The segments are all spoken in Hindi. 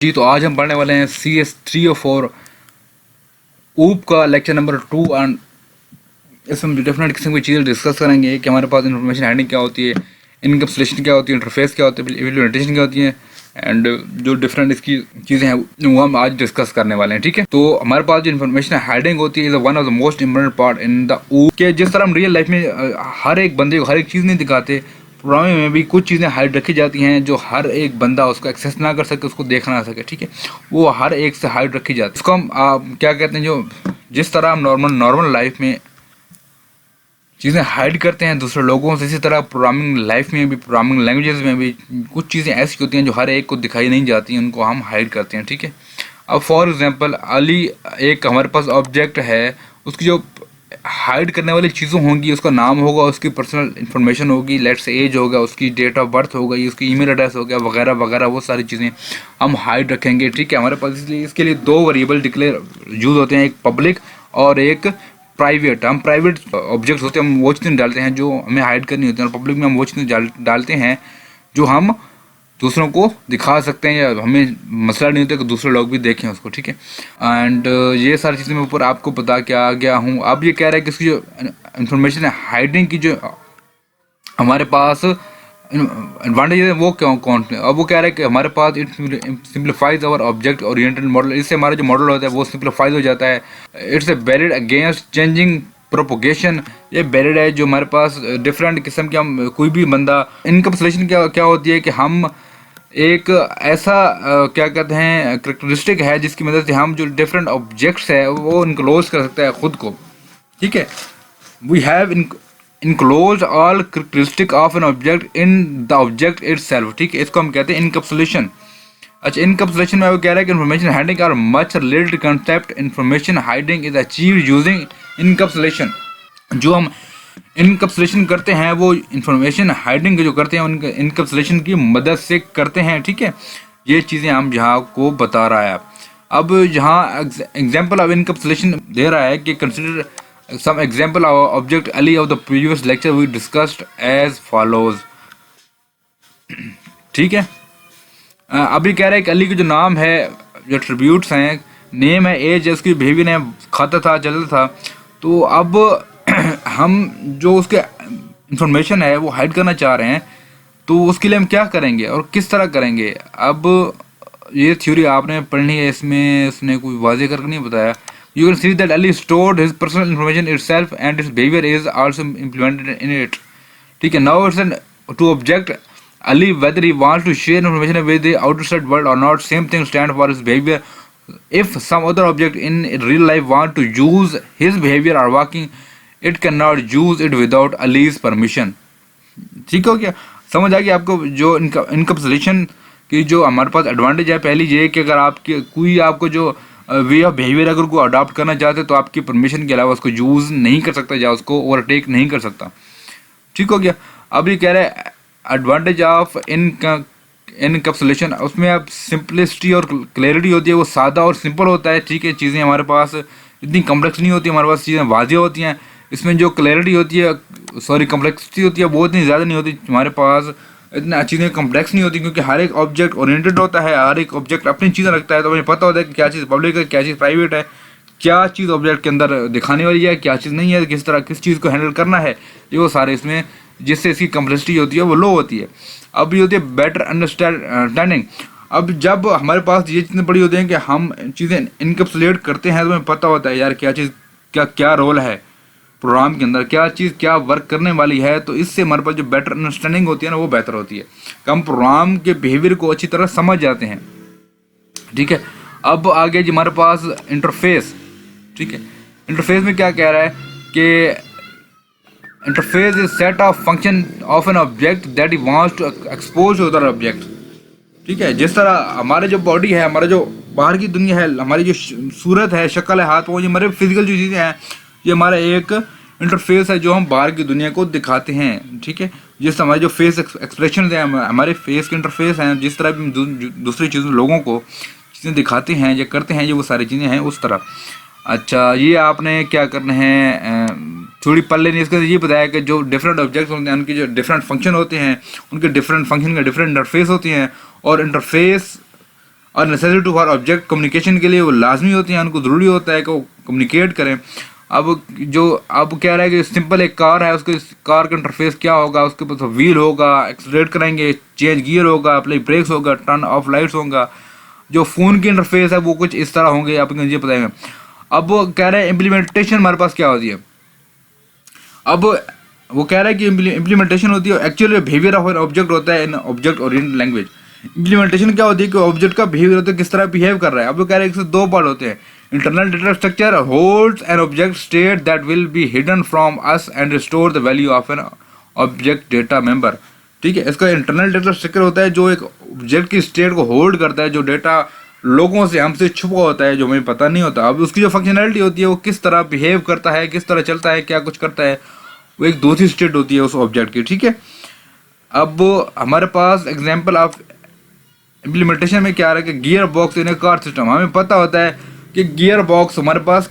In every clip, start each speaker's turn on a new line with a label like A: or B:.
A: जी, तो आज हम पढ़ने वाले हैं CS 304 ऊप का लेक्चर नंबर 2। एंड इसमें डिफरेंट किस्म की चीज़ें डिस्कस करेंगे कि हमारे पास इन्फॉर्मेशन हैंडलिंग क्या होती है, इनकैप्सुलेशन क्या होती है, इंटरफेस क्या होती है, इम्प्लीमेंटेशन क्या होती है, एंड जो डिफरेंट इसकी चीज़ें हैं वो हम आज डिस्कस करने वाले हैं। ठीक है, तो हमारे पास जो इन्फॉर्मेशन हेडिंग होती है is one of the most important part in the ऊप के। जिस तरह हम रियल लाइफ में हर एक बंदे को हर एक चीज़ नहीं दिखाते, प्रोग्रामिंग में भी कुछ चीज़ें हाइड रखी जाती हैं जो हर एक बंदा उसको एक्सेस ना कर सके, उसको देख ना सके। ठीक है, वो हर एक से हाइड रखी जाती है। इसको हम क्या कहते हैं, जो जिस तरह हम नॉर्मल लाइफ में चीज़ें हाइड करते हैं दूसरे लोगों से, इसी तरह प्रोग्रामिंग लाइफ में भी, प्रोग्रामिंग लैंग्वेजेस में भी कुछ चीज़ें ऐसी होती हैं जो हर एक को दिखाई नहीं जाती हैं, उनको हम हाइड करते हैं। ठीक है, अब फॉर एग्जांपल अली एक हमारे पास ऑब्जेक्ट है, उसकी जो हाइड करने वाली चीज़ें होंगी, उसका नाम होगा, उसकी पर्सनल इन्फॉर्मेशन होगी, लेट्स से एज होगा, उसकी डेट ऑफ बर्थ हो गई, उसकी ईमेल एड्रेस हो गया, वगैरह वगैरह, वो सारी चीज़ें हम हाइड रखेंगे। ठीक है, हमारे पास इसलिए इसके लिए दो वेरिएबल डिक्लेयर यूज़ होते हैं, एक पब्लिक और एक प्राइवेट। हम प्राइवेट ऑब्जेक्ट्स होते हैं, हम वो चीज़ें डालते हैं जो हमें हाइड करनी होती है, और पब्लिक में हम वो चीज़ें डालते हैं जो हम दूसरों को दिखा सकते हैं, या हमें मसला नहीं होता कि दूसरे लोग भी देखें उसको। ठीक है, एंड ये सारी चीज़ें मैं ऊपर आपको बता के आ गया हूँ। अब ये कह रहा है कि इसकी जो इन्फॉर्मेशन है हाइडिंग की, जो हमारे पास एडवांटेज है वो कौन से। अब वो कह रहा है कि हमारे पास it simplifies our object oriented model. इससे हमारा जो मॉडल होता है वो सिंप्लीफाइज हो जाता है। It's a barrier against changing propagation. ये बैरियर है जो हमारे पास डिफरेंट किस्म के, हम कोई भी बंदा, इनकैप्सुलेशन क्या होती है कि हम एक ऐसा क्या कहते हैं करेक्टरिस्टिक है जिसकी मदद से हम जो डिफरेंट ऑब्जेक्ट्स है वो इनक्लोज कर सकते हैं खुद को। ठीक है, we have enclose all characteristic of an object in the object itself. ठीक है, इसको हम कहते हैं इनकैप्सुलेशन। अच्छा, इनकैप्सुलेशन में वो कह रहा है कि information hiding are much related concept. Information hiding is achieved using encapsulation. जो हम इनकैप्सुलेशन करते हैं वो इन्फॉर्मेशन हाइडिंग जो करते हैं उनके इनकैप्सुलेशन की मदद से करते हैं। ठीक है, ये चीज़ें हम यहाँ को बता रहा है। अब यहाँ एग्जाम्पल ऑफ इनकैप्सुलेशन दे रहा है कि consider some example of object Ali of the previous lecture we discussed as follows. ठीक है, अभी कह रहा है कि अली का जो नाम है, जो एट्रीब्यूट्स हैं, नेम है, एज है, उसकी बिहेवियर है, खाता था, चलता था। तो अब हम जो उसके इंफॉर्मेशन है वो हाइड करना चाह रहे हैं, तो उसके लिए हम क्या करेंगे और किस तरह करेंगे। अब ये थ्योरी आपने पढ़नी है, इसमें उसने कोई वाज़ेह करके नहीं बताया। You can see that Ali stored his personal information itself and its behaviour is also implemented in it. ठीक है, now it's an to object Ali whether he wants to share information with the outside world or not, same thing stand for his behavior. If some other object in real life want to use his behavior or working, it cannot use it without Ali's permission. ठीक हो गया, समझ आ गया आपको। जो इनकैप्सुलेशन की जो हमारे पास एडवांटेज है, पहली ये कि अगर आपके कोई आपको जो वे ऑफ बिहेवियर अगर को अडॉप्ट करना चाहते तो आपकी परमिशन के अलावा उसको यूज़ नहीं कर सकता या उसको ओवरटेक नहीं कर सकता। ठीक हो गया, अब ये कह रहे हैं एडवांटेज ऑफ इनकैप्सुलेशन, उसमें आप सिंपलिसिटी और क्लैरिटी होती है, वो सादा और सिंपल होता है। ठीक है, चीज़ें हमारे पास इतनी कम्प्लेक्स नहीं होती, हमारे पास चीज़ें वाज़ेह होती हैं। इसमें जो क्लैरिटी होती है, सॉरी कम्प्लेक्सिटी होती है, वो इतनी ज़्यादा नहीं होती। हमारे पास इतना चीज़ें कम्प्लेक्स नहीं होती क्योंकि हर एक ऑब्जेक्ट ओरिएंटेड होता है, हर एक ऑब्जेक्ट अपनी चीज़ें रखता है, तो हमें पता होता है कि क्या चीज़ पब्लिक है, क्या चीज़ प्राइवेट है, क्या चीज़ ऑब्जेक्ट के अंदर दिखाने वाली है, क्या चीज़ नहीं है, किस तरह किस चीज़ को हैंडल करना है, ये वो सारे इसमें, जिससे इसकी कम्प्लेक्सिटी होती है वो लो होती है। अब ये होती है बेटर अंडरस्टैंडिंग। अब जब हमारे पास ये चीज़ें बड़ी होती हैं कि हम चीज़ें इनकैप्सुलेट करते हैं तो हमें पता होता है यार क्या चीज़ क्या रोल है प्रोग्राम के अंदर, क्या चीज़ क्या वर्क करने वाली है, तो इससे हमारे पास जो बेटर अंडरस्टैंडिंग होती है ना वो बेहतर होती है, कि हम प्रोग्राम के बिहेवियर को अच्छी तरह समझ जाते हैं। ठीक है, अब आगे जी हमारे पास इंटरफेस। ठीक है, इंटरफेस में क्या कह रहा है कि interface is set of function of an object that he wants to expose to other object. ठीक है, जिस तरह हमारे जो बॉडी है, हमारा जो बाहर की दुनिया है, हमारी जो सूरत है, शक्ल है, हाथ पाँव, ये हमारे फिजिकल जो चीज़ें हैं, ये हमारा एक इंटरफेस है जो हम बाहर की दुनिया को दिखाते हैं। ठीक है, जिस हमारे जो फेस एक्सप्रेशन हैं, हमारे फेस के इंटरफेस हैं, जिस तरह भी दूसरी चीज़ों लोगों को चीज़ें दिखाते हैं या करते हैं, ये वो सारी चीज़ें हैं उस तरह। अच्छा, ये आपने क्या करना है, थोड़ी पढ़ लेनी। इसके ये बताया कि जो डिफरेंट ऑब्जेक्ट्स होते हैं उनके जो डिफरेंट फंक्शन होते हैं, उनके डिफरेंट फंक्शन के डिफरेंट इंटरफेस होती हैं, और इंटरफेस और necessary to for object communication के लिए वो लाजमी होती हैं, उनको ज़रूरी होता है कि वो कम्युनिकेट करें। अब कह रहा है कि सिंपल एक कार है, उसके कार का इंटरफेस क्या होगा, उसके पास व्हील होगा, एक्सलरेट करेंगे, चेंज गियर होगा, अप्लाई ब्रेक्स होगा, टर्न ऑफ लाइट्स होगा। जो फ़ोन की इंटरफेस है वो कुछ इस तरह होंगे, आप मुझे बताएंगे। अब वो कह रहे हैं इम्प्लीमेंटेशन हमारे पास क्या होती है। अब वो कह रहा है कि इम्प्लीमेंटेशन होती है actually behaviour of an object होता है इन ऑब्जेक्ट ओरिएंटेड लैंग्वेज। इम्प्लीमेंटेशन क्या होती है कि ऑब्जेक्ट का बिहेवियर होता है, किस तरह बिहेव कर रहा है। अब वो कह रहे हैं इससे दो पार्ट होते हैं। Internal data structure holds an object state that will be hidden from us and restore the value of an object data member. ठीक है, इसका इंटरनल डेटा स्ट्रक्चर होता है जो एक ऑब्जेक्ट की स्टेट को होल्ड करता है, जो डेटा लोगों से हमसे छुपा होता है, जो हमें पता नहीं होता। अब उसकी जो फंक्शनैलिटी होती है, वो किस तरह बिहेव करता है, किस तरह चलता है, क्या कुछ करता है, वो एक दूसरी स्टेट होती है उस ऑब्जेक्ट की। ठीक है, अब हमारे पास एग्जांपल ऑफ इम्प्लीमेंटेशन में क्या आ रहा है कि gear box in A car system. हमें पता होता है कि गियर बॉक्स हमारे पास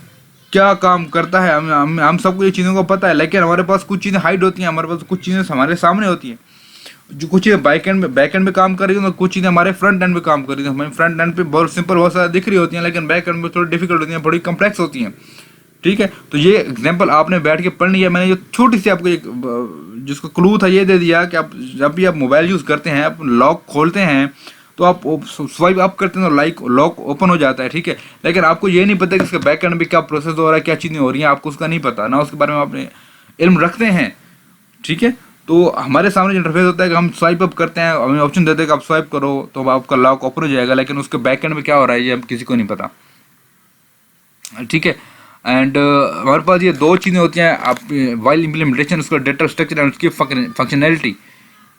A: क्या काम करता है, हम सबको ये चीज़ों को पता है, लेकिन हमारे पास कुछ चीज़ें हाइड होती हैं, हमारे पास कुछ चीज़ें हमारे सामने होती हैं। जो कुछ चीज़ें बैक एंड में काम कर रही हैं, कुछ चीज़ें हमारे फ्रंट एंड में काम कर रही हैं। हमें फ्रंट एंड पे बहुत सिंपल बहुत सारा दिख रही होती हैं, लेकिन बैक एंड में थोड़ी डिफिकल्ट होती हैं, बड़ी कम्प्लेक्स होती हैं। ठीक है, तो ये एग्जांपल आपने बैठ के पढ़ लिया। मैंने जो छोटी सी आपको एक जिसको क्लू था ये दे दिया कि आप जब भी आप मोबाइल यूज़ करते हैं, आप लॉक खोलते हैं तो आप स्वाइप अप करते हैं तो लॉक ओपन हो जाता है। ठीक है, लेकिन आपको ये नहीं पता कि इसके बैक एंड में क्या प्रोसेस हो रहा है, क्या चीज़ें हो रही हैं, आपको उसका नहीं पता ना, उसके बारे में आपने इल्म रखते हैं। ठीक है, तो हमारे सामने जो इंटरफेस होता है कि हम स्वाइप अप करते हैं, हमें ऑप्शन देते हैं कि आप स्वाइप करो तो आपका लॉक ओपन हो जाएगा, लेकिन उसके बैक एंड में क्या हो रहा है ये हम किसी को नहीं पता। ठीक है, एंड हमारे पास ये दो चीज़ें होती हैं आप वाइल इम्प्लीमेंटेशन, उसका डेटा स्ट्रक्चर एंड उसकी फंक्शनैलिटी।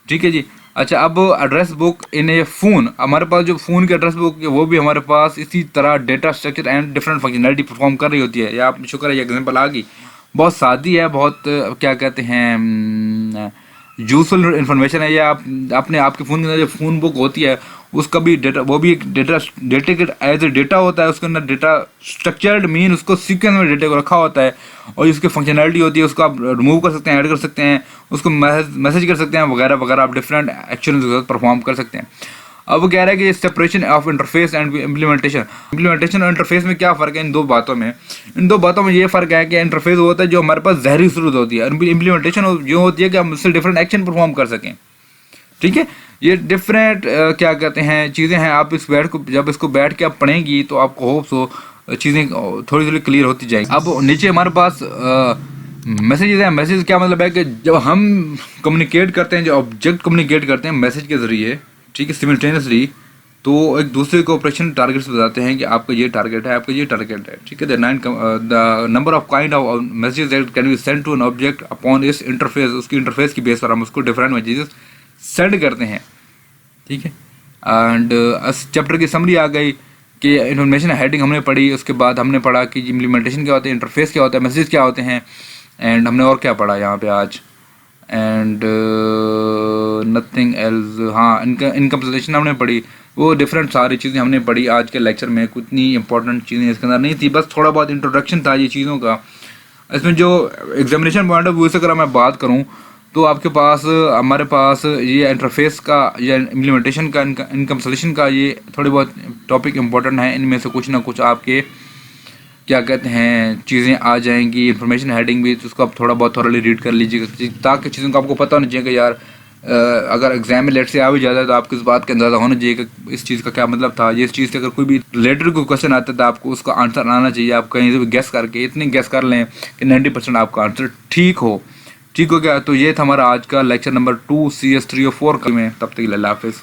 A: ठीक है जी। अच्छा, अब address book in A phone, हमारे पास जो फ़ोन की एड्रेस बुक है वो भी हमारे पास इसी तरह data structure and different functionality perform कर रही होती है। या आप शुक्र है ये एग्जांपल आ गई, बहुत सादी है, बहुत क्या कहते हैं यूजफुल इन्फॉर्मेशन है। या आपने आपके फ़ोन के अंदर जो फ़ोन बुक होती है उसका भी डेटा, वो भी एक डेटा के एज ए डेटा होता है, उसके अंदर डेटा स्ट्रक्चर्ड मीन उसको सीक्वेंस में डेटा को रखा होता है, और उसकी फंक्शनैलिटी होती है उसको आप रिमूव कर सकते हैं, ऐड कर सकते हैं, उसको मैसेज कर सकते हैं वगैरह वगैरह, आप डिफरेंट एक्शन के साथ परफॉर्म कर सकते हैं। अब वो कह रहा है कि separation of interface and implementation और इंटरफेस में क्या फ़र्क है इन दो बातों में। इन दो बातों में ये फ़र्क है कि इंटरफेस वो होता है जो हमारे पास ज़हरी सूरत होती है, इम्प्लीमेंटेशन जो होती है कि हम उससे डिफरेंट एक्शन परफॉर्म कर सकें। ठीक है, ये डिफरेंट क्या कहते हैं चीज़ें हैं। आप इस जब इसको बैठ के आप पढ़ेंगी तो आपको होप्स हो चीज़ें थोड़ी थोड़ी क्लियर होती जाएंगी। अब नीचे हमारे पास मैसेजेस हैं। मैसेज क्या मतलब है कि जब हम कम्युनिकेट करते हैं, जो ऑब्जेक्ट कम्युनिकेट करते हैं मैसेज के ज़रिए, ठीक है, सिमिल्टेनियसली, तो एक दूसरे को ऑपरेशन टारगेट्स बताते हैं कि आपका ये टारगेट है, आपका ये टारगेट है। ठीक है, the number of kind of messages that can be send to an object upon इस इंटरफेस, उसकी इंटरफेस की बेस पर हम उसको डिफरेंट मैसेजेस सेंड करते हैं। ठीक है, एंड चैप्टर की समरी आ गई कि इन्फॉर्मेशन हेडिंग हमने पढ़ी, उसके बाद हमने पढ़ा कि इम्प्लीमेंटेशन क्या होता है, इंटरफेस क्या होता है, मैसेज क्या होते हैं, एंड हमने और क्या पढ़ा यहाँ पे आज, एंड नथिंग एल्स। हाँ, इनकम्प्लीशन हमने पढ़ी, वो डिफरेंट सारी चीज़ें हमने पढ़ी आज के लेक्चर में। कुछ नहीं इंपॉर्टेंट चीज़ें इसके अंदर नहीं थी, बस थोड़ा बहुत इंट्रोडक्शन था ये चीज़ों का। इसमें जो एग्जामिनेशन पॉइंट ऑफ व्यू से अगर मैं बात करूँ तो आपके पास हमारे पास ये इंटरफेस का या इम्प्लीमेंटेशन का, इनकम्प्लीशन का, ये थोड़े बहुत टॉपिक इंपॉर्टेंट हैं। इनमें से कुछ ना कुछ आपके क्या कहते हैं चीज़ें आ जाएंगी। इन्फॉर्मेशन हेडिंग भी, तो उसको आप थोड़ा बहुत थोड़ा रीड कर लीजिएगा ताकि चीज़ों का आपको पता होना चाहिए कि यार अगर एग्जाम में लेट से आ भी जाता है तो आपको इस बात का अंदाज़ा होना चाहिए कि इस चीज़ का क्या मतलब था। ये इस चीज़ से अगर कोई भी रिलेटेड कोई क्वेश्चन आता है तो आपको उसका आंसर आना चाहिए। आप कहीं से भी गैस करके इतनी गैस कर लें कि 90% आपका आंसर ठीक हो। ठीक हो गया, तो ये था हमारा आज का लेक्चर नंबर 2 CS 3 और 4 में। तब तक अल्लाह हाफिज़।